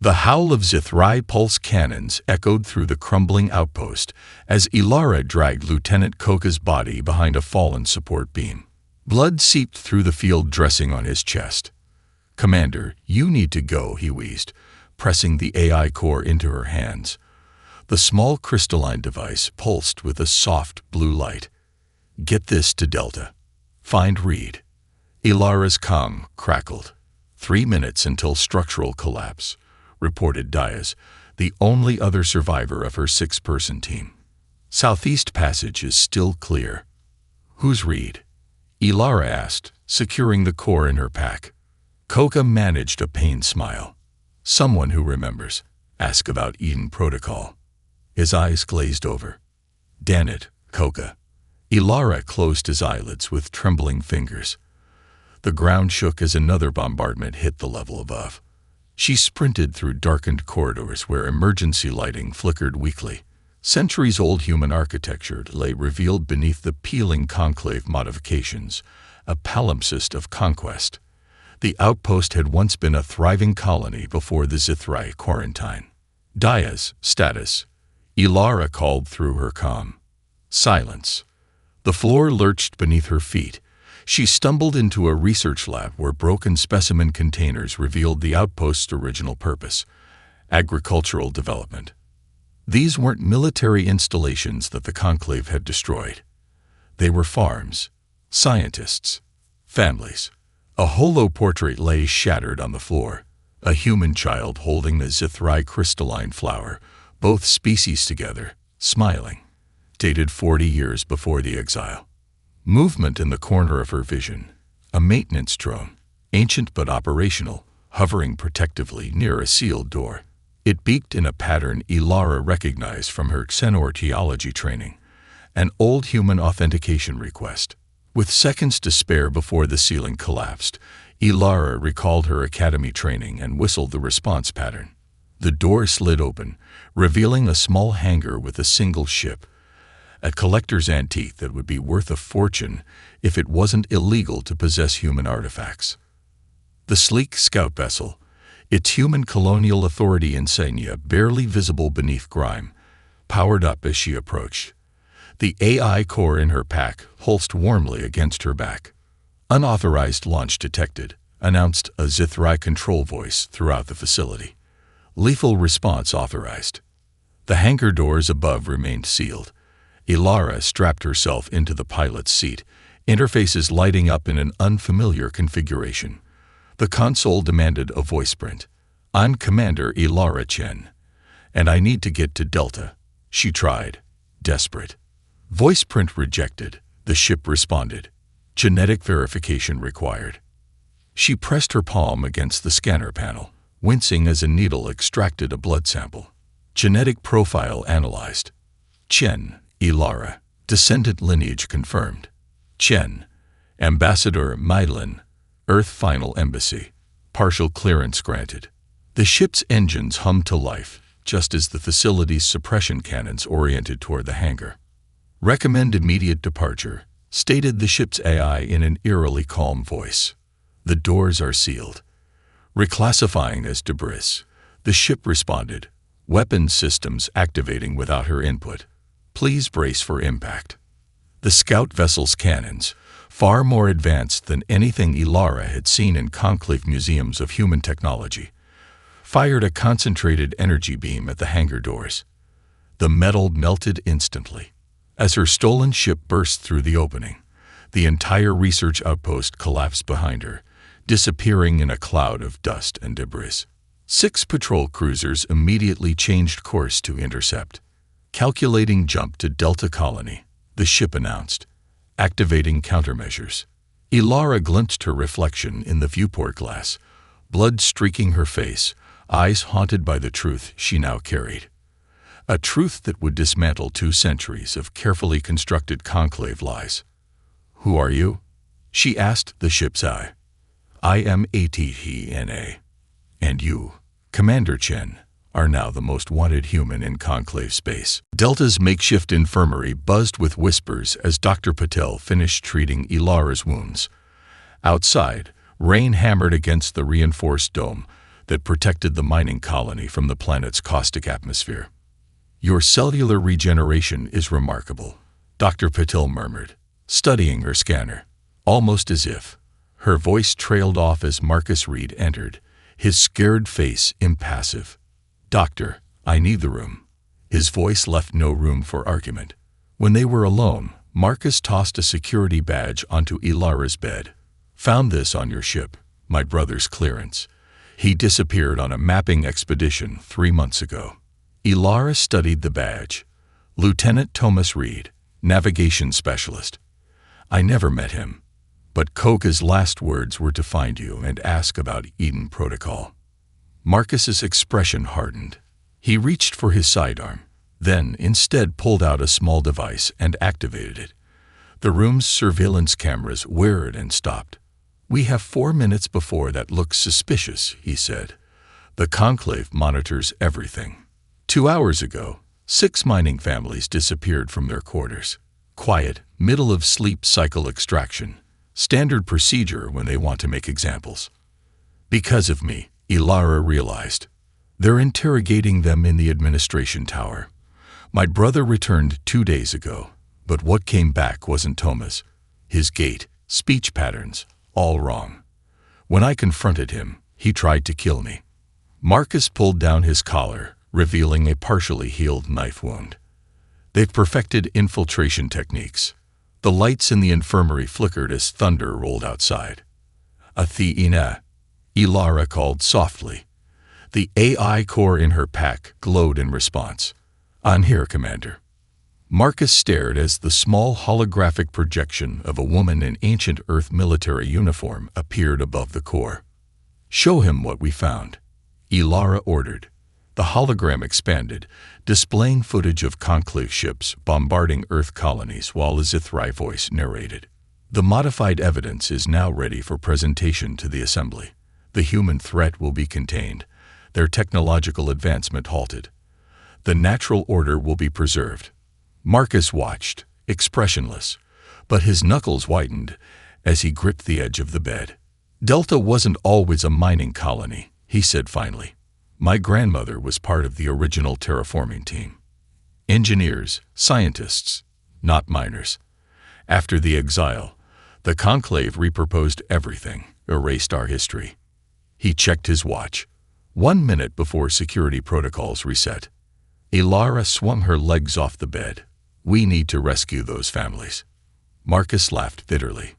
The howl of Zithrai pulse cannons echoed through the crumbling outpost as Ilara dragged Lieutenant Koka's body behind a fallen support beam. Blood seeped through the field dressing on his chest. "Commander, you need to go," he wheezed, pressing the AI core into her hands. The small crystalline device pulsed with a soft blue light. "Get this to Delta. Find Reed." Ilara's comm crackled. 3 minutes until structural collapse, reported Diaz, the only other survivor of her 6-person team. "Southeast Passage is still clear." "Who's Reed?" Ilara asked, securing the core in her pack. Koka managed a pained smile. "Someone who remembers. Ask about Eden Protocol." His eyes glazed over. "Damn it, Koka." Ilara closed his eyelids with trembling fingers. The ground shook as another bombardment hit the level above. She sprinted through darkened corridors where emergency lighting flickered weakly. Centuries-old human architecture lay revealed beneath the peeling conclave modifications, a palimpsest of conquest. The outpost had once been a thriving colony before the Zithrai quarantine. "Diaz, status." Ilara called through her comm. Silence. The floor lurched beneath her feet. She stumbled into a research lab where broken specimen containers revealed the outpost's original purpose: agricultural development. These weren't military installations that the Conclave had destroyed. They were farms, scientists, families. A holo-portrait lay shattered on the floor, a human child holding the Zithrai crystalline flower, both species together, smiling. Dated 40 years before the exile. Movement in the corner of her vision. A maintenance drone, ancient but operational, hovering protectively near a sealed door. It beaked in a pattern Ilara recognized from her xenorteology training, an old human authentication request. With seconds to spare before the ceiling collapsed, Ilara recalled her academy training and whistled the response pattern. The door slid open, revealing a small hangar with a single ship, a collector's antique that would be worth a fortune if it wasn't illegal to possess human artifacts. The sleek scout vessel, its human colonial authority insignia barely visible beneath grime, powered up as she approached. The AI core in her pack pulsed warmly against her back. "Unauthorized launch detected," announced a Zithrai control voice throughout the facility. "Lethal response authorized." The hangar doors above remained sealed. Ilara strapped herself into the pilot's seat, interfaces lighting up in an unfamiliar configuration. The console demanded a voice print. "I'm Commander Ilara Chen, and I need to get to Delta." She tried, desperate. Voice print rejected, the ship responded. "Genetic verification required." She pressed her palm against the scanner panel, wincing as a needle extracted a blood sample. Genetic profile analyzed. Chen, Ilara. Descendant lineage confirmed. Chen. Ambassador Maidlin. Earth Final Embassy. Partial clearance granted. The ship's engines hummed to life, just as the facility's suppression cannons oriented toward the hangar. "Recommend immediate departure," stated the ship's AI in an eerily calm voice. "The doors are sealed." Reclassifying as debris, the ship responded, weapons systems activating without her input. "Please brace for impact." The scout vessel's cannons, far more advanced than anything Ilara had seen in conclave museums of human technology, fired a concentrated energy beam at the hangar doors. The metal melted instantly. As her stolen ship burst through the opening, the entire research outpost collapsed behind her, disappearing in a cloud of dust and debris. 6 patrol cruisers immediately changed course to intercept. "Calculating jump to Delta Colony," the ship announced, activating countermeasures. Ilara glimpsed her reflection in the viewport glass, blood streaking her face, eyes haunted by the truth she now carried. A truth that would dismantle 2 centuries of carefully constructed conclave lies. "Who are you?" she asked the ship's eye. "I am ATTNA. And you, Commander Chen, are now the most wanted human in conclave space." Delta's makeshift infirmary buzzed with whispers as Dr. Patel finished treating Ilara's wounds. Outside, rain hammered against the reinforced dome, that protected the mining colony from the planet's caustic atmosphere. "Your cellular regeneration is remarkable," Dr. Patil murmured, studying her scanner, almost as if. Her voice trailed off as Marcus Reed entered, his scared face impassive. "Doctor, I need the room." His voice left no room for argument. When they were alone, Marcus tossed a security badge onto Ilara's bed. "Found this on your ship, my brother's clearance. He disappeared on a mapping expedition 3 months ago." Ilara studied the badge. "Lieutenant Thomas Reed, navigation specialist. I never met him, but Koka's last words were to find you and ask about Eden Protocol." Marcus's expression hardened. He reached for his sidearm, then instead pulled out a small device and activated it. The room's surveillance cameras whirred and stopped. "We have 4 minutes before that looks suspicious," he said. "The Conclave monitors everything. 2 hours ago, 6 mining families disappeared from their quarters. Quiet, middle-of-sleep cycle extraction. Standard procedure when they want to make examples." "Because of me," Ilara realized. "They're interrogating them in the administration tower. My brother returned 2 days ago, but what came back wasn't Thomas. His gait, speech patterns, all wrong. When I confronted him, he tried to kill me." Marcus pulled down his collar, revealing a partially healed knife wound. "They've perfected infiltration techniques." The lights in the infirmary flickered as thunder rolled outside. "Athena," Ilara called softly. The AI core in her pack glowed in response. "On here, Commander." Marcus stared as the small holographic projection of a woman in ancient Earth military uniform appeared above the core. "Show him what we found," Ilara ordered. The hologram expanded, displaying footage of Conclave ships bombarding Earth colonies while a Zithrai voice narrated. "The modified evidence is now ready for presentation to the Assembly. The human threat will be contained, their technological advancement halted. The natural order will be preserved." Marcus watched, expressionless, but his knuckles whitened as he gripped the edge of the bed. "Delta wasn't always a mining colony," he said finally. "My grandmother was part of the original terraforming team. Engineers, scientists, not miners. After the exile, the Conclave reproposed everything, erased our history." He checked his watch. 1 minute before security protocols reset. Ilara swung her legs off the bed. "We need to rescue those families." Marcus laughed bitterly.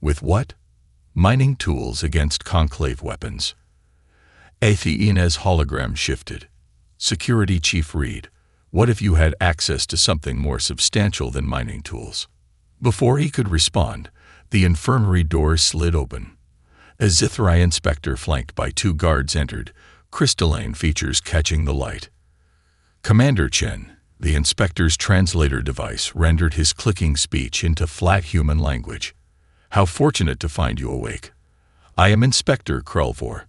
"With what?" "Mining tools against Conclave weapons." Athena's hologram shifted. "Security Chief Reed, what if you had access to something more substantial than mining tools?" Before he could respond, the infirmary door slid open. A Zithrai inspector flanked by 2 guards entered, crystalline features catching the light. "Commander Chen," the inspector's translator device rendered his clicking speech into flat human language. "How fortunate to find you awake. I am Inspector Krelvor.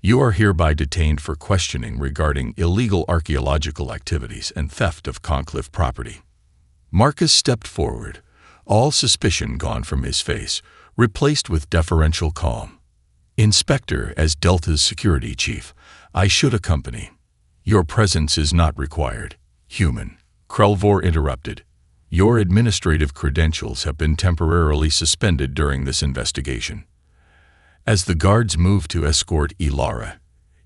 You are hereby detained for questioning regarding illegal archaeological activities and theft of Conclave property." Marcus stepped forward, all suspicion gone from his face, replaced with deferential calm. "Inspector, as Delta's security chief, I should accompany. Your presence is not required." "Human," Krelvor interrupted. "Your administrative credentials have been temporarily suspended during this investigation." As the guards moved to escort Ilara,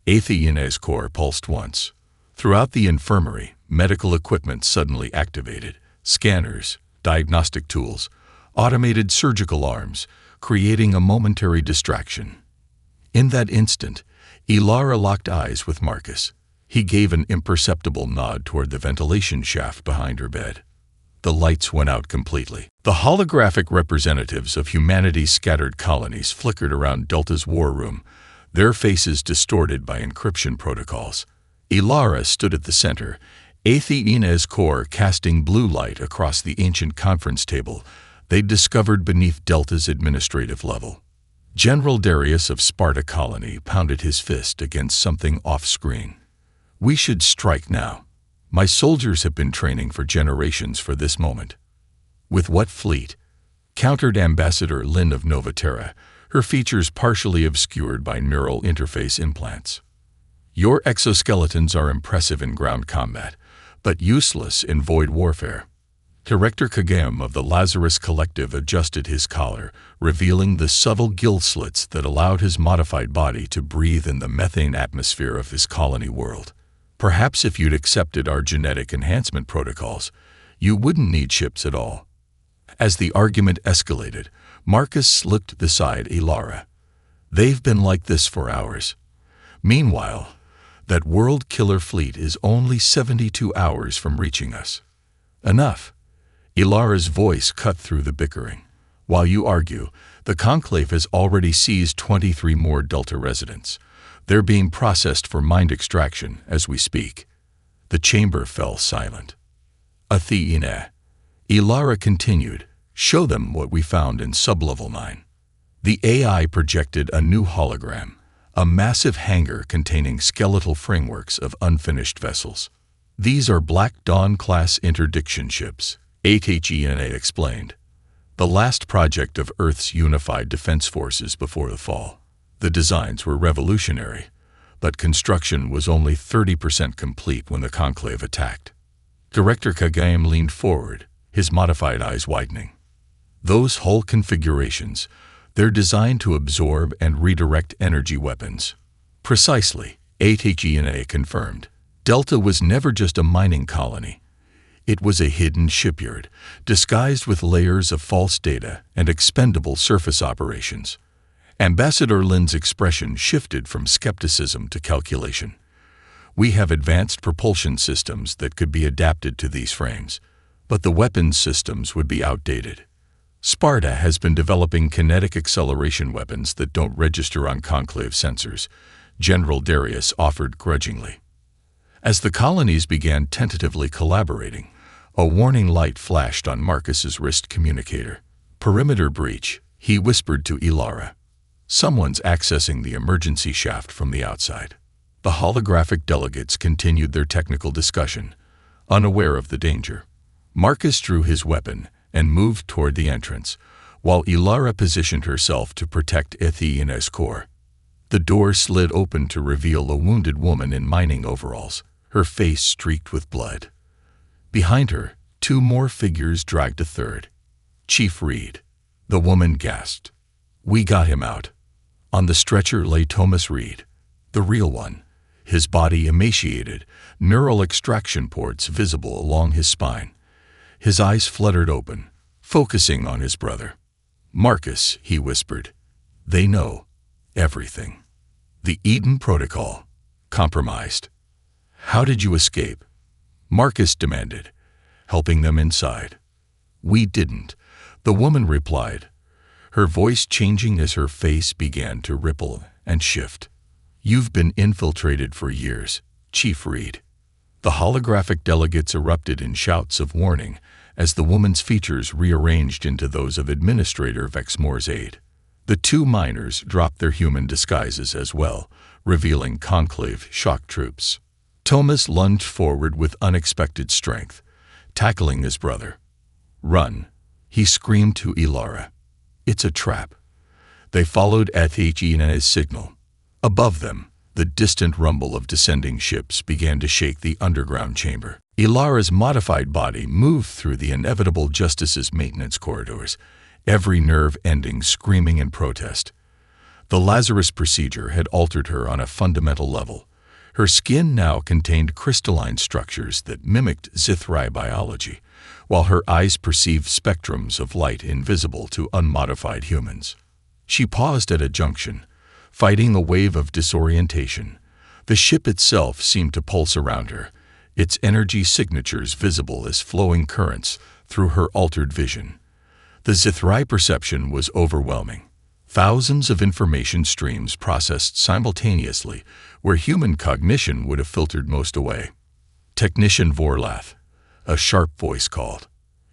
Athena's core pulsed once. Throughout the infirmary, medical equipment suddenly activated. Scanners, diagnostic tools, automated surgical arms, creating a momentary distraction. In that instant, Ilara locked eyes with Marcus. He gave an imperceptible nod toward the ventilation shaft behind her bed. The lights went out completely. The holographic representatives of humanity's scattered colonies flickered around Delta's war room, their faces distorted by encryption protocols. Ilara stood at the center, Athena's core casting blue light across the ancient conference table they'd discovered beneath Delta's administrative level. General Darius of Sparta Colony pounded his fist against something off-screen. "We should strike now. My soldiers have been training for generations for this moment." "With what fleet?" countered Ambassador Lin of Novaterra, her features partially obscured by neural interface implants. Your exoskeletons are impressive in ground combat, but useless in void warfare. Director Kagame of the Lazarus Collective adjusted his collar, revealing the subtle gill slits that allowed his modified body to breathe in the methane atmosphere of his colony world. Perhaps if you'd accepted our genetic enhancement protocols, you wouldn't need ships at all. As the argument escalated, Marcus slipped beside Ilara. They've been like this for hours. Meanwhile, that world killer fleet is only 72 hours from reaching us. Enough. Ilara's voice cut through the bickering. While you argue, the Conclave has already seized 23 more Delta residents. They're being processed for mind extraction as we speak. The chamber fell silent. Athena. Ilara continued, show them what we found in sublevel 9. The AI projected a new hologram, a massive hangar containing skeletal frameworks of unfinished vessels. These are Black Dawn-class interdiction ships, Athena explained. The last project of Earth's unified defense forces before the fall. The designs were revolutionary, but construction was only 30% complete when the Conclave attacked. Director Kagame leaned forward, his modified eyes widening. Those hull configurations, they're designed to absorb and redirect energy weapons. Precisely, Athena confirmed. Delta was never just a mining colony. It was a hidden shipyard, disguised with layers of false data and expendable surface operations. Ambassador Lin's expression shifted from skepticism to calculation. We have advanced propulsion systems that could be adapted to these frames, but the weapons systems would be outdated. Sparta has been developing kinetic acceleration weapons that don't register on Conclave sensors, General Darius offered grudgingly. As the colonies began tentatively collaborating, a warning light flashed on Marcus's wrist communicator. Perimeter breach, he whispered to Ilara. Someone's accessing the emergency shaft from the outside. The holographic delegates continued their technical discussion, unaware of the danger. Marcus drew his weapon and moved toward the entrance, while Ilara positioned herself to protect Athena's core. The door slid open to reveal a wounded woman in mining overalls, her face streaked with blood. Behind her, two more figures dragged a third. Chief Reed. The woman gasped. We got him out. On the stretcher lay Thomas Reed, the real one, his body emaciated, neural extraction ports visible along his spine. His eyes fluttered open, focusing on his brother. Marcus, he whispered. They know everything. The Eden Protocol. Compromised. How did you escape? Marcus demanded, helping them inside. We didn't, the woman replied, her voice changing as her face began to ripple and shift. You've been infiltrated for years, Chief Reed. The holographic delegates erupted in shouts of warning as the woman's features rearranged into those of Administrator Vexmore's aide. The two miners dropped their human disguises as well, revealing Conclave shock troops. Thomas lunged forward with unexpected strength, tackling his brother. Run, he screamed to Ilara. It's a trap. They followed Athena's signal. Above them, the distant rumble of descending ships began to shake the underground chamber. Ilara's modified body moved through the inevitable Justice's maintenance corridors, every nerve ending screaming in protest. The Lazarus procedure had altered her on a fundamental level. Her skin now contained crystalline structures that mimicked Zithrai biology, while her eyes perceived spectrums of light invisible to unmodified humans. She paused at a junction, fighting a wave of disorientation. The ship itself seemed to pulse around her, its energy signatures visible as flowing currents through her altered vision. The Zithrai perception was overwhelming. Thousands of information streams processed simultaneously, where human cognition would have filtered most away. Technician Vorlath, a sharp voice called.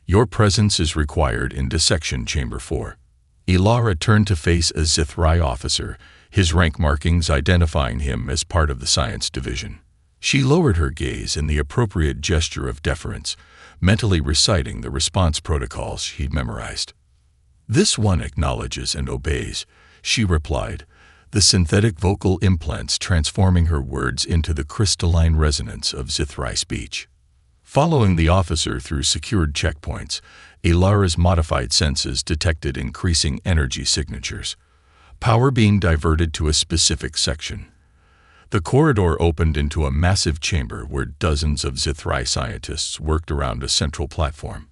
Your presence is required in Dissection Chamber 4. Ilara turned to face a Zithrai officer, his rank markings identifying him as part of the science division. She lowered her gaze in the appropriate gesture of deference, mentally reciting the response protocols she'd memorized. This one acknowledges and obeys, she replied, the synthetic vocal implants transforming her words into the crystalline resonance of Zithrai speech. Following the officer through secured checkpoints, Ilara's modified senses detected increasing energy signatures. Power being diverted to a specific section. The corridor opened into a massive chamber where dozens of Zithrai scientists worked around a central platform.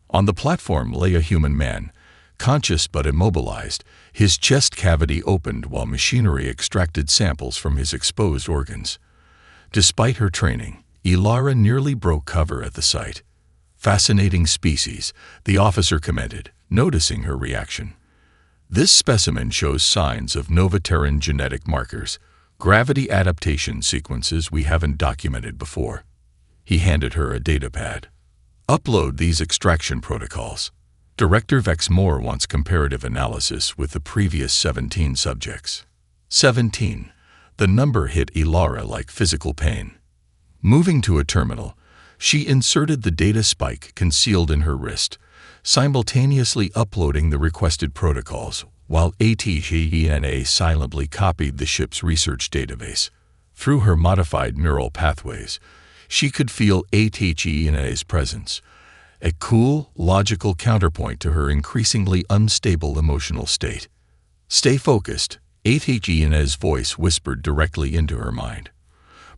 On the platform lay a human man, conscious but immobilized, his chest cavity opened while machinery extracted samples from his exposed organs. Despite her training, Ilara nearly broke cover at the sight. Fascinating species, the officer commented, noticing her reaction. This specimen shows signs of Novaterran genetic markers, gravity adaptation sequences we haven't documented before. He handed her a datapad. Upload these extraction protocols. Director Vexmore wants comparative analysis with the previous 17 subjects. 17. The number hit Ilara like physical pain. Moving to a terminal, she inserted the data spike concealed in her wrist, simultaneously uploading the requested protocols, while ATGENA silently copied the ship's research database. Through her modified neural pathways, she could feel ATGENA's presence, a cool, logical counterpoint to her increasingly unstable emotional state. Stay focused, ATGENA's voice whispered directly into her mind.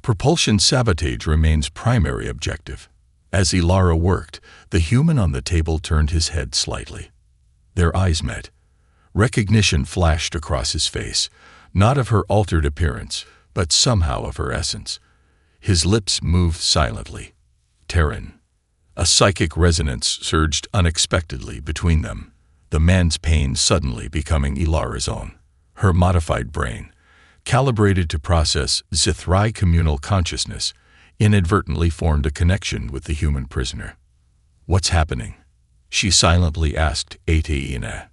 Propulsion sabotage remains primary objective. As Ilara worked, the human on the table turned his head slightly. Their eyes met. Recognition flashed across his face, not of her altered appearance, but somehow of her essence. His lips moved silently. Terran. A psychic resonance surged unexpectedly between them, the man's pain suddenly becoming Ilara's own. Her modified brain, calibrated to process Zithrai communal consciousness, inadvertently formed a connection with the human prisoner. What's happening? She silently asked Ateina.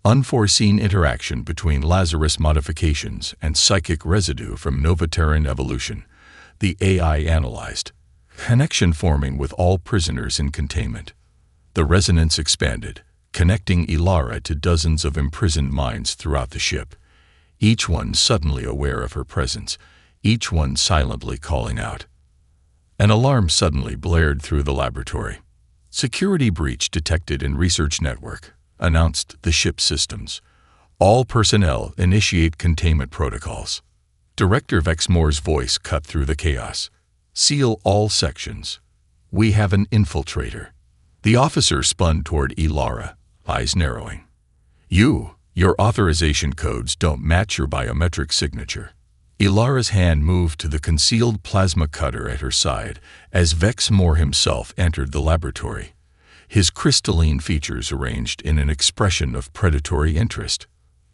Unforeseen interaction between Lazarus modifications and psychic residue from Novaterran evolution, the AI analyzed. Connection forming with all prisoners in containment. The resonance expanded, connecting Ilara to dozens of imprisoned minds throughout the ship, each one suddenly aware of her presence, each one silently calling out. An alarm suddenly blared through the laboratory. Security breach detected in research network, announced the ship's systems. All personnel initiate containment protocols. Director Vexmore's voice cut through the chaos. Seal all sections. We have an infiltrator. The officer spun toward Ilara, eyes narrowing. Your authorization codes don't match your biometric signature. Ilara's hand moved to the concealed plasma cutter at her side as Vexmore himself entered the laboratory, his crystalline features arranged in an expression of predatory interest.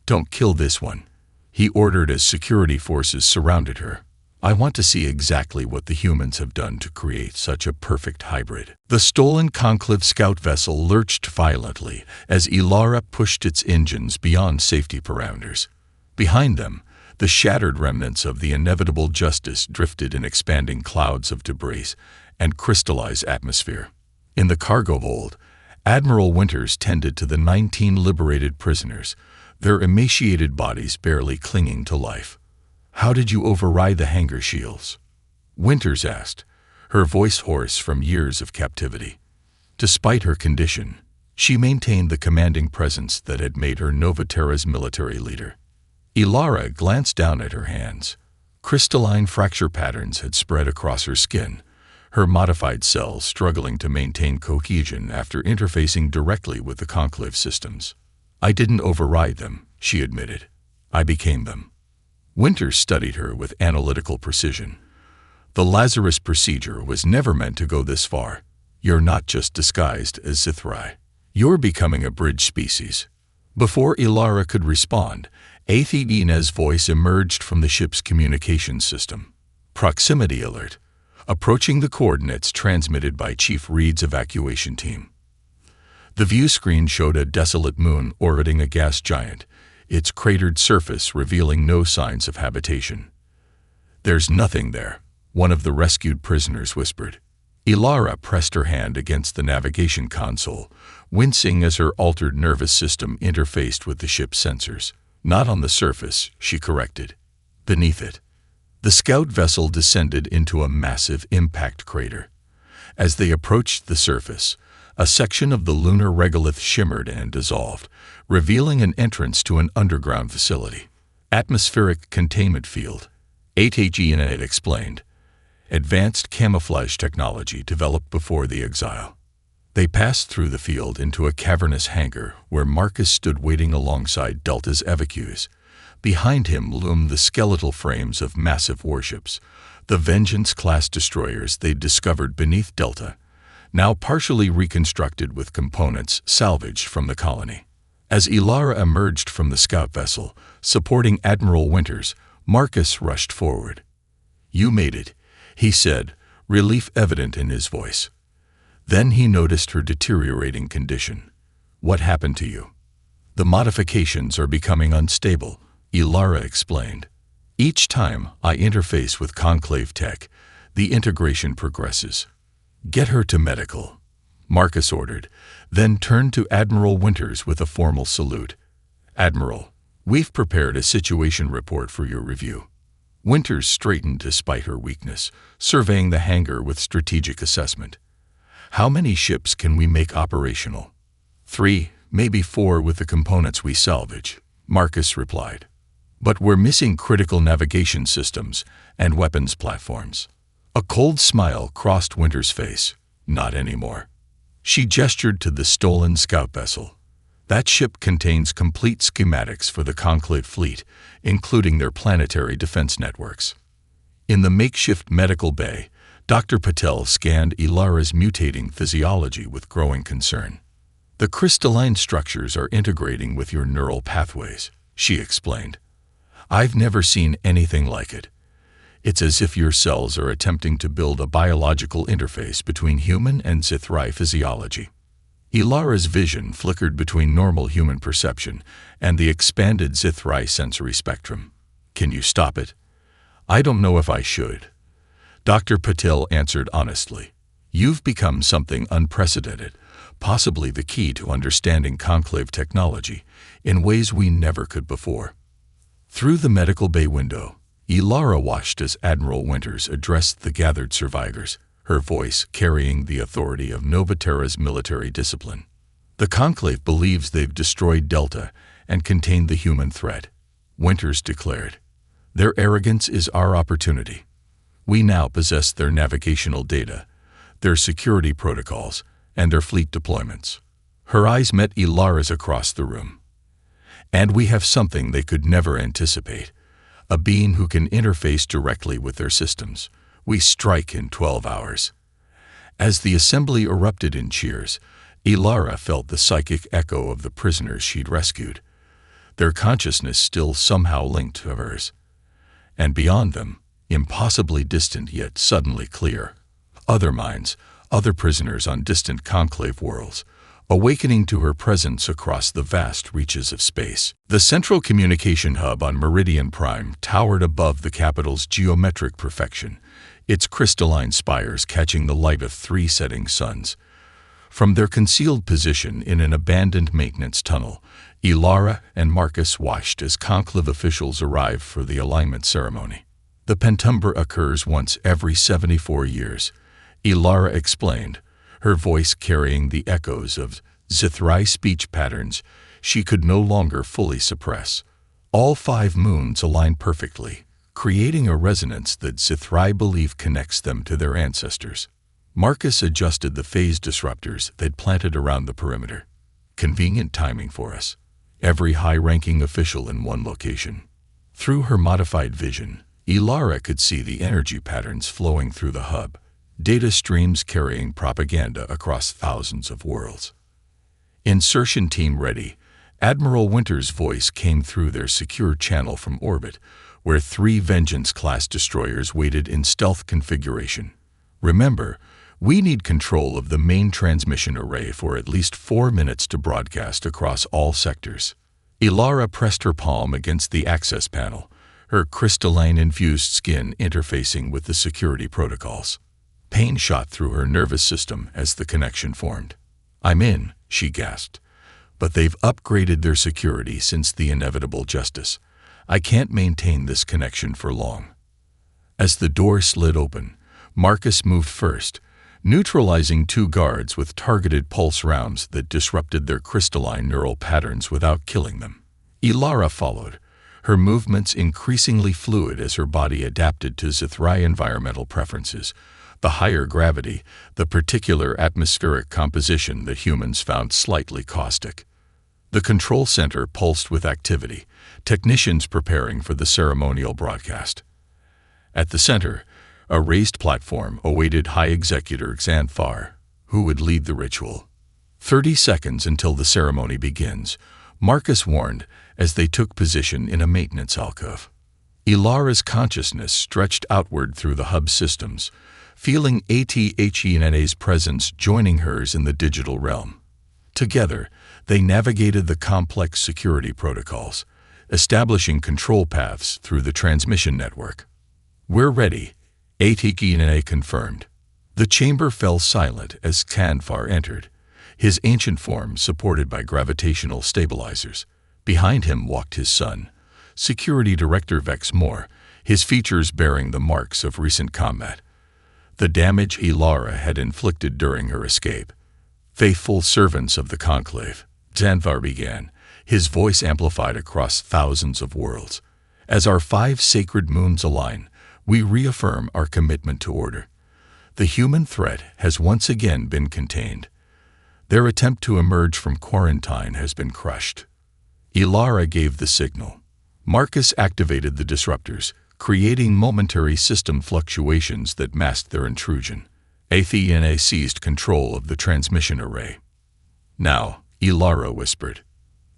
Don't kill this one, he ordered as security forces surrounded her. I want to see exactly what the humans have done to create such a perfect hybrid. The stolen Conclave scout vessel lurched violently as Ilara pushed its engines beyond safety parameters. Behind them, the shattered remnants of the inevitable Justice drifted in expanding clouds of debris and crystallized atmosphere. In the cargo hold, Admiral Winters tended to the 19 liberated prisoners, their emaciated bodies barely clinging to life. How did you override the hangar shields? Winters asked, her voice hoarse from years of captivity. Despite her condition, she maintained the commanding presence that had made her Novaterra's military leader. Ilara glanced down at her hands. Crystalline fracture patterns had spread across her skin, her modified cells struggling to maintain cohesion after interfacing directly with the Conclave systems. I didn't override them, she admitted. I became them. Winters studied her with analytical precision. The Lazarus procedure was never meant to go this far. You're not just disguised as Zithrai. You're becoming a bridge species. Before Ilara could respond, Athena's voice emerged from the ship's communication system. Proximity alert. Approaching the coordinates transmitted by Chief Reed's evacuation team. The view screen showed a desolate moon orbiting a gas giant, its cratered surface revealing no signs of habitation. There's nothing there, one of the rescued prisoners whispered. Ilara pressed her hand against the navigation console, wincing as her altered nervous system interfaced with the ship's sensors. Not on the surface, she corrected. Beneath it. The scout vessel descended into a massive impact crater. As they approached the surface, a section of the lunar regolith shimmered and dissolved, revealing an entrance to an underground facility. Atmospheric containment field. ATGNA explained. Advanced camouflage technology developed before the exile. They passed through the field into a cavernous hangar where Marcus stood waiting alongside Delta's evacuees. Behind him loomed the skeletal frames of massive warships, the Vengeance-class destroyers they'd discovered beneath Delta, now partially reconstructed with components salvaged from the colony. As Ilara emerged from the scout vessel, supporting Admiral Winters, Marcus rushed forward. "You made it," he said, relief evident in his voice. Then he noticed her deteriorating condition. "What happened to you?" "The modifications are becoming unstable," Ilara explained. "Each time I interface with Conclave tech, the integration progresses." "Get her to medical," Marcus ordered, then turned to Admiral Winters with a formal salute. "Admiral, we've prepared a situation report for your review." Winters straightened despite her weakness, surveying the hangar with strategic assessment. "How many ships can we make operational?" 3, maybe 4 with the components we salvage," Marcus replied. "But we're missing critical navigation systems and weapons platforms." A cold smile crossed Winter's face. "Not anymore." She gestured to the stolen scout vessel. "That ship contains complete schematics for the Conclave fleet, including their planetary defense networks." In the makeshift medical bay, Dr. Patel scanned Ilara's mutating physiology with growing concern. "The crystalline structures are integrating with your neural pathways," she explained. "I've never seen anything like it. It's as if your cells are attempting to build a biological interface between human and Zithrai physiology." Ilara's vision flickered between normal human perception and the expanded Zithrai sensory spectrum. "Can you stop it?" "I don't know if I should," Dr. Patel answered honestly. "You've become something unprecedented, possibly the key to understanding Conclave technology in ways we never could before." Through the medical bay window, Ilara watched as Admiral Winters addressed the gathered survivors, her voice carrying the authority of Novaterra's military discipline. "The Conclave believes they've destroyed Delta and contained the human threat," Winters declared. "Their arrogance is our opportunity. We now possess their navigational data, their security protocols, and their fleet deployments." Her eyes met Ilara's across the room. "And we have something they could never anticipate. A being who can interface directly with their systems. We strike in 12 hours. As the assembly erupted in cheers, Ilara felt the psychic echo of the prisoners she'd rescued, their consciousness still somehow linked to hers. And beyond them, impossibly distant yet suddenly clear, other minds, other prisoners on distant Conclave worlds, awakening to her presence across the vast reaches of space. The central communication hub on Meridian Prime towered above the capital's geometric perfection, its crystalline spires catching the light of 3 setting suns. From their concealed position in an abandoned maintenance tunnel, Ilara and Marcus watched as Conclave officials arrived for the alignment ceremony. "The pentumbra occurs once every 74 years, Ilara explained, her voice carrying the echoes of Zithrai speech patterns she could no longer fully suppress. All 5 moons align perfectly, creating a resonance that Zithrai believe connects them to their ancestors." Marcus adjusted the phase disruptors they'd planted around the perimeter. "Convenient timing for us. Every high-ranking official in one location." Through her modified vision, Ilara could see the energy patterns flowing through the hub, data streams carrying propaganda across thousands of worlds. "Insertion team ready," Admiral Winters' voice came through their secure channel from orbit, where 3 Vengeance-class destroyers waited in stealth configuration. "Remember, we need control of the main transmission array for at least 4 minutes to broadcast across all sectors." Ilara pressed her palm against the access panel, her crystalline-infused skin interfacing with the security protocols. Pain shot through her nervous system as the connection formed. "I'm in," she gasped. but they've upgraded their security since the inevitable justice. I can't maintain this connection for long. As the door slid open, Marcus moved first, neutralizing two guards with targeted pulse rounds that disrupted their crystalline neural patterns without killing them. Ilara followed, her movements increasingly fluid as her body adapted to Zithrai environmental preferences, the higher gravity, the particular atmospheric composition that humans found slightly caustic. The control center pulsed with activity, technicians preparing for the ceremonial broadcast. At the center, a raised platform awaited High Executor Xanthar, who would lead the ritual. 30 seconds until the ceremony begins, Marcus warned as they took position in a maintenance alcove. Ilara's consciousness stretched outward through the hub systems, feeling ATHENA's presence joining hers in the digital realm. Together, they navigated the complex security protocols, establishing control paths through the transmission network. "We're ready," ATHENA confirmed. The chamber fell silent as Xanthar entered, his ancient form supported by gravitational stabilizers. Behind him walked his son, Security Director Vexmore, his features bearing the marks of recent combat. The damage Ilara had inflicted during her escape. "Faithful servants of the Conclave," Xanthar began, his voice amplified across thousands of worlds. "As our 5 sacred moons align, we reaffirm our commitment to order. The human threat has once again been contained. Their attempt to emerge from quarantine has been crushed." Ilara gave the signal. Marcus activated the disruptors, creating momentary system fluctuations that masked their intrusion. Athena seized control of the transmission array. "Now," Ilara whispered.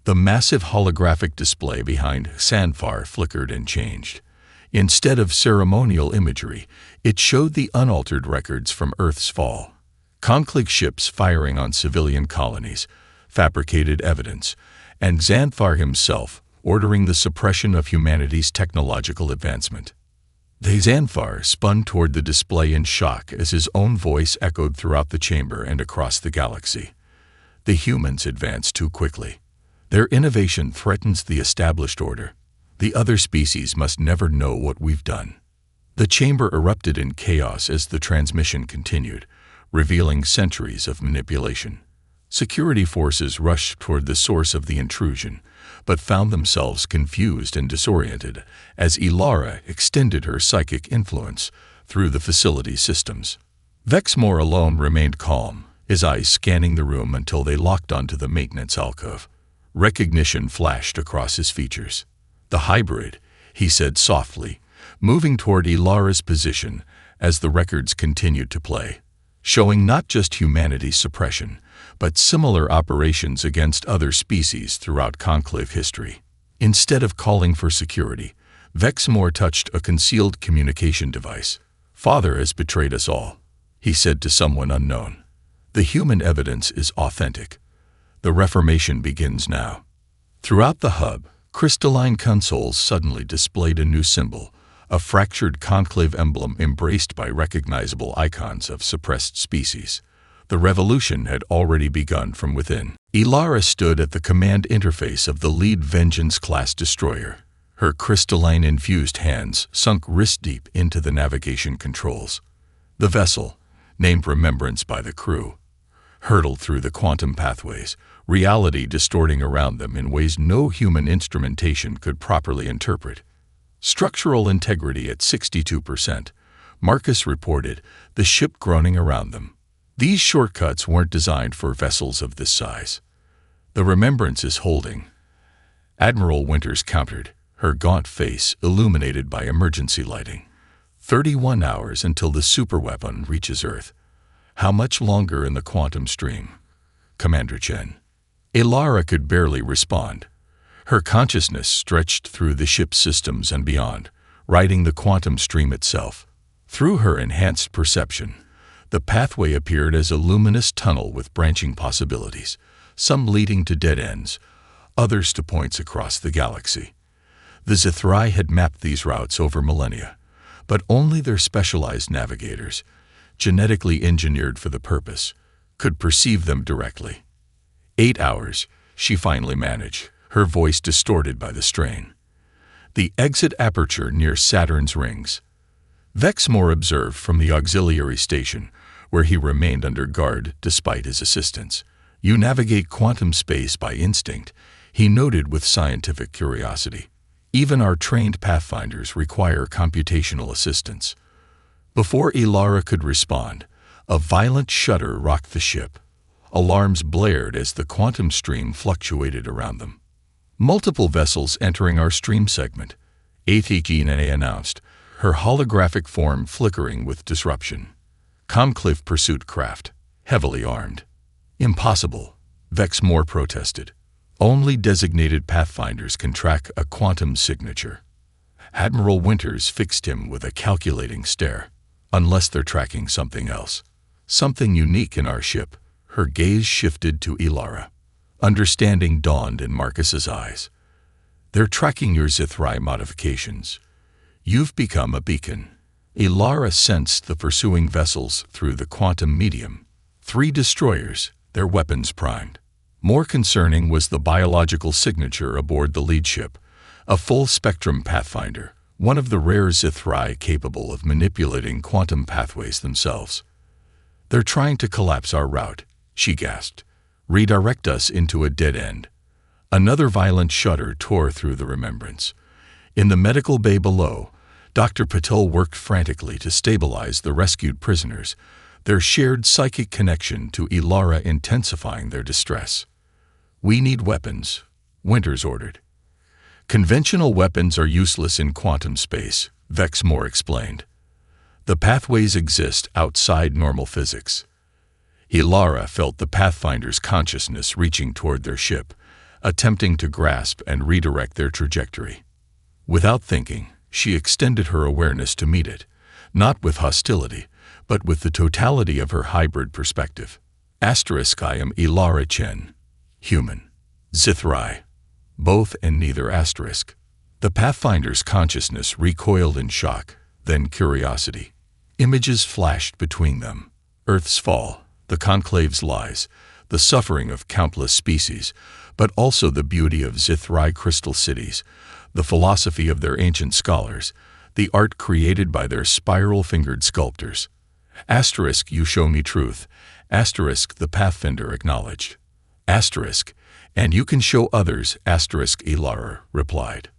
The massive holographic display behind Xanthar flickered and changed. Instead of ceremonial imagery, it showed the unaltered records from Earth's fall. Conclave ships firing on civilian colonies, fabricated evidence, and Xanthar himself ordering the suppression of humanity's technological advancement. Xanthar spun toward the display in shock as his own voice echoed throughout the chamber and across the galaxy. "The humans advance too quickly. Their innovation threatens the established order. The other species must never know what we've done." The chamber erupted in chaos as the transmission continued, revealing centuries of manipulation. Security forces rushed toward the source of the intrusion, but found themselves confused and disoriented as Ilara extended her psychic influence through the facility systems. Vexmore alone remained calm, his eyes scanning the room until they locked onto the maintenance alcove. Recognition flashed across his features. "The hybrid," he said softly, moving toward Ilara's position as the records continued to play, showing not just humanity's suppression, but similar operations against other species throughout Conclave history. Instead of calling for security, Vexmore touched a concealed communication device. "Father has betrayed us all," he said to someone unknown. "The human evidence is authentic. The Reformation begins now." Throughout the hub, crystalline consoles suddenly displayed a new symbol, a fractured conclave emblem embraced by recognizable icons of suppressed species. The revolution had already begun from within. Ilara stood at the command interface of the lead Vengeance-class destroyer. Her crystalline-infused hands sunk wrist-deep into the navigation controls. The vessel, named Remembrance by the crew, hurtled through the quantum pathways, reality distorting around them in ways no human instrumentation could properly interpret. Structural integrity at 62%, Marcus reported, the ship groaning around them. These shortcuts weren't designed for vessels of this size. "The Remembrance is holding," Admiral Winters countered, her gaunt face illuminated by emergency lighting. 31 hours until the superweapon reaches Earth. "How much longer in the quantum stream?" Commander Chen. Ilara could barely respond. Her consciousness stretched through the ship's systems and beyond, riding the quantum stream itself. Through her enhanced perception, the pathway appeared as a luminous tunnel with branching possibilities, some leading to dead ends, others to points across the galaxy. The Zithrai had mapped these routes over millennia, but only their specialized navigators, genetically engineered for the purpose, could perceive them directly. 8 hours, she finally managed, her voice distorted by the strain. "The exit aperture near Saturn's rings." Vexmore observed from the auxiliary station, where he remained under guard despite his assistance. "You navigate quantum space by instinct," he noted with scientific curiosity. "Even our trained pathfinders require computational assistance." Before Ilara could respond, a violent shudder rocked the ship. Alarms blared as the quantum stream fluctuated around them. "Multiple vessels entering our stream segment," Athena announced, her holographic form flickering with disruption. "Conclave pursuit craft, heavily armed." "Impossible," Vexmore protested. "Only designated pathfinders can track a quantum signature." Admiral Winters fixed him with a calculating stare. "Unless they're tracking something else. Something unique in our ship." Her gaze shifted to Ilara. Understanding dawned in Marcus's eyes. "They're tracking your Zithrai modifications. You've become a beacon." Ilara sensed the pursuing vessels through the quantum medium. 3 destroyers, their weapons primed. More concerning was the biological signature aboard the lead ship, a full-spectrum pathfinder, one of the rare Zithrai capable of manipulating quantum pathways themselves. "They're trying to collapse our route," she gasped. "Redirect us into a dead end." Another violent shudder tore through the remembrance. In the medical bay below, Dr. Patel worked frantically to stabilize the rescued prisoners, their shared psychic connection to Ilara intensifying their distress. "We need weapons," Winters ordered. "Conventional weapons are useless in quantum space," Vexmore explained. "The pathways exist outside normal physics." Ilara felt the Pathfinder's consciousness reaching toward their ship, attempting to grasp and redirect their trajectory. Without thinking, she extended her awareness to meet it, not with hostility, but with the totality of her hybrid perspective. "I am Ilara Chen. Human. Zithrai. Both and neither *. The Pathfinder's consciousness recoiled in shock, then curiosity. Images flashed between them. Earth's fall, the Conclave's lies, the suffering of countless species, but also the beauty of Zithrai crystal cities, the philosophy of their ancient scholars, the art created by their spiral-fingered sculptors. * You show me truth. * The Pathfinder acknowledged. * And you can show others. * Ilara replied.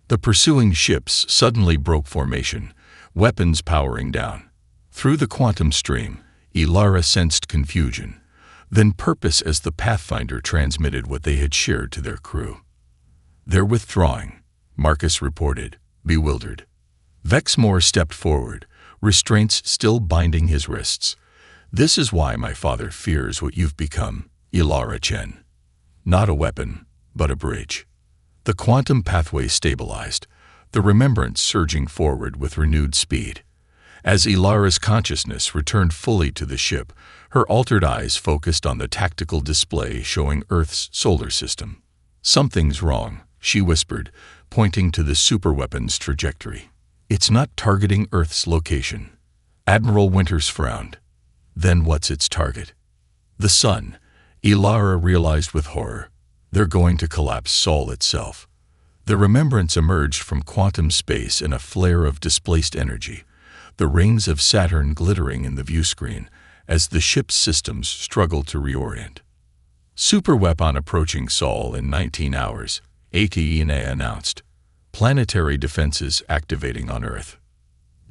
The pursuing ships suddenly broke formation, weapons powering down. Through the quantum stream, Ilara sensed confusion, then purpose as the Pathfinder transmitted what they had shared to their crew. "They're withdrawing," Marcus reported, bewildered. Vexmore stepped forward, restraints still binding his wrists. "This is why my father fears what you've become, Ilara Chen. Not a weapon, but a bridge." The quantum pathway stabilized, the remembrance surging forward with renewed speed. As Ilara's consciousness returned fully to the ship, her altered eyes focused on the tactical display showing Earth's solar system. "Something's wrong," she whispered, pointing to the superweapon's trajectory. "It's not targeting Earth's location." Admiral Winters frowned. "Then what's its target?" "The sun," Ilara realized with horror. "They're going to collapse Sol itself." The remembrance emerged from quantum space in a flare of displaced energy, the rings of Saturn glittering in the viewscreen as the ship's systems struggled to reorient. "Superweapon approaching Sol in 19 hours, Athena announced. Planetary defenses activating on Earth."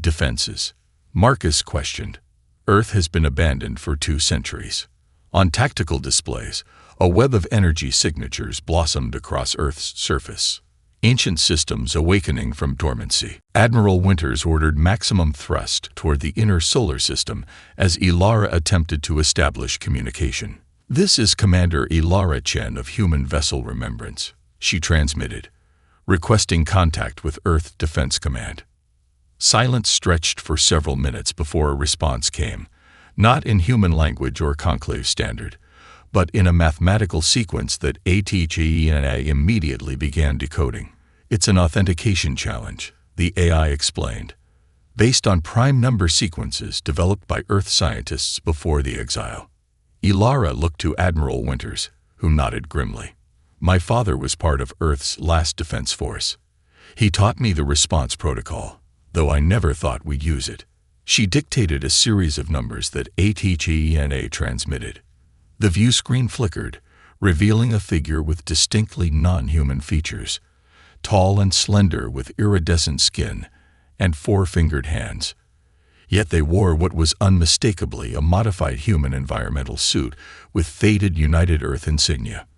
"Defenses?" Marcus questioned. "Earth has been abandoned for 2 centuries. On tactical displays, a web of energy signatures blossomed across Earth's surface. Ancient systems awakening from dormancy." Admiral Winters ordered maximum thrust toward the inner solar system as Ilara attempted to establish communication. "This is Commander Ilara Chen of Human Vessel Remembrance," she transmitted, requesting contact with Earth Defense Command. Silence stretched for several minutes before a response came, not in human language or conclave standard, but in a mathematical sequence that Athena immediately began decoding. "It's an authentication challenge," the AI explained, "based on prime number sequences developed by Earth scientists before the exile." Ilara looked to Admiral Winters, who nodded grimly. My father was part of Earth's last defense force. He taught me the response protocol, though I never thought we'd use it. She dictated a series of numbers that ATGENA transmitted. The view screen flickered, revealing a figure with distinctly non-human features, tall and slender with iridescent skin and four-fingered hands. Yet they wore what was unmistakably a modified human environmental suit with faded United Earth insignia.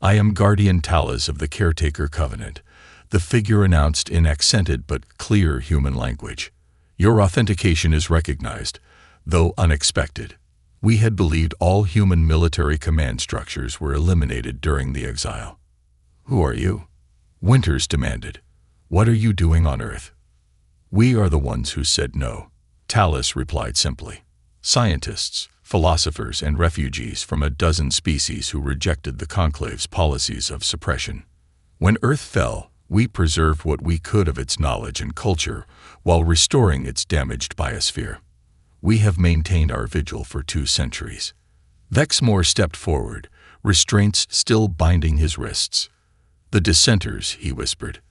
"I am Guardian Talas of the Caretaker Covenant," the figure announced in accented but clear human language. "Your authentication is recognized, though unexpected. We had believed all human military command structures were eliminated during the exile." "Who are you?" Winters demanded. "What are you doing on Earth?" "We are the ones who said no," Talas replied simply. "Scientists, philosophers, and refugees from a dozen species who rejected the Conclave's policies of suppression. When Earth fell, we preserved what we could of its knowledge and culture while restoring its damaged biosphere. We have maintained our vigil for 2 centuries. Vexmore stepped forward, restraints still binding his wrists. "The dissenters," he whispered.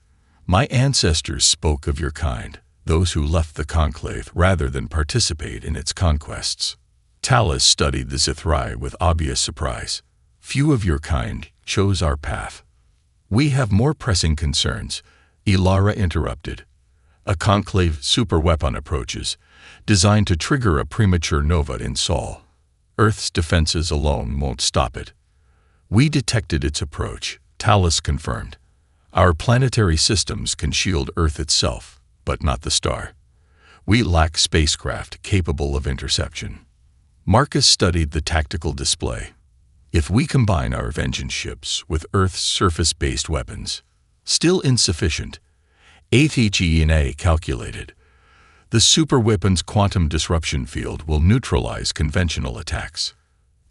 "My ancestors spoke of your kind, those who left the Conclave rather than participate in its conquests." Talas studied the Zithrai with obvious surprise. "Few of your kind chose our path." "We have more pressing concerns," Ilara interrupted. "A Conclave superweapon approaches, designed to trigger a premature nova in Sol. Earth's defenses alone won't stop it." "We detected its approach," Talas confirmed. "Our planetary systems can shield Earth itself, but not the star. We lack spacecraft capable of interception." Marcus studied the tactical display. "If we combine our vengeance ships with Earth's surface-based weapons, still insufficient," ATGENA calculated. "The superweapon's quantum disruption field will neutralize conventional attacks."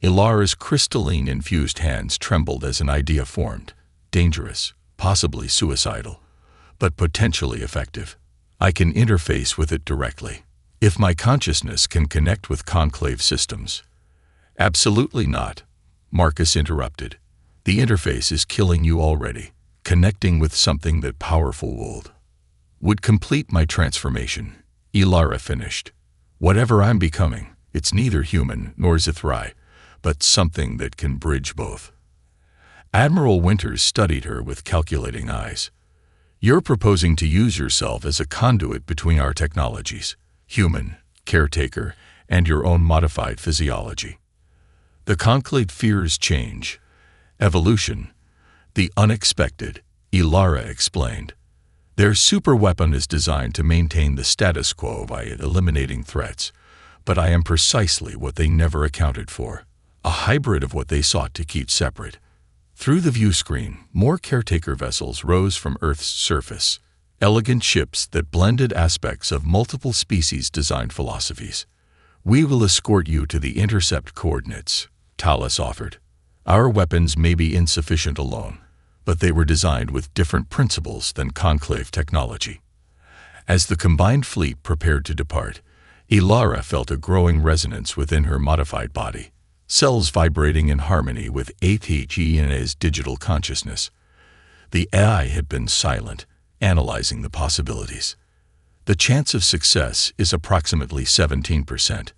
Ilara's crystalline-infused hands trembled as an idea formed. "Dangerous, possibly suicidal, but potentially effective. I can interface with it directly. If my consciousness can connect with Conclave systems." "Absolutely not," Marcus interrupted. "The interface is killing you already. Connecting with something that powerful would complete my transformation," Ilara finished. "Whatever I'm becoming, it's neither human nor Zithrai, but something that can bridge both." Admiral Winters studied her with calculating eyes. "You're proposing to use yourself as a conduit between our technologies, human, caretaker, and your own modified physiology. The Conclave fears change, evolution, the unexpected," Ilara explained. "Their superweapon is designed to maintain the status quo by eliminating threats, but I am precisely what they never accounted for, a hybrid of what they sought to keep separate." Through the view screen, more caretaker vessels rose from Earth's surface, elegant ships that blended aspects of multiple species-designed philosophies. "We will escort you to the intercept coordinates," Talas offered. "Our weapons may be insufficient alone, but they were designed with different principles than Conclave technology." As the combined fleet prepared to depart, Ilara felt a growing resonance within her modified body, cells vibrating in harmony with ATGENA's digital consciousness. The AI had been silent, analyzing the possibilities. "The chance of success is approximately 17%,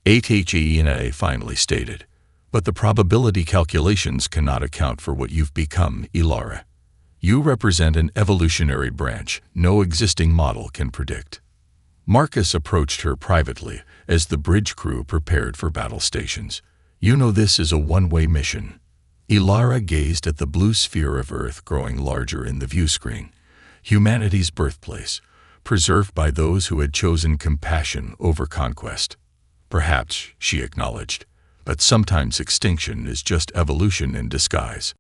ATGENA finally stated. "But the probability calculations cannot account for what you've become, Ilara. You represent an evolutionary branch no existing model can predict." Marcus approached her privately as the bridge crew prepared for battle stations. "You know this is a one-way mission." Ilara gazed at the blue sphere of Earth growing larger in the view screen, humanity's birthplace, preserved by those who had chosen compassion over conquest. "Perhaps," she acknowledged, "but sometimes extinction is just evolution in disguise."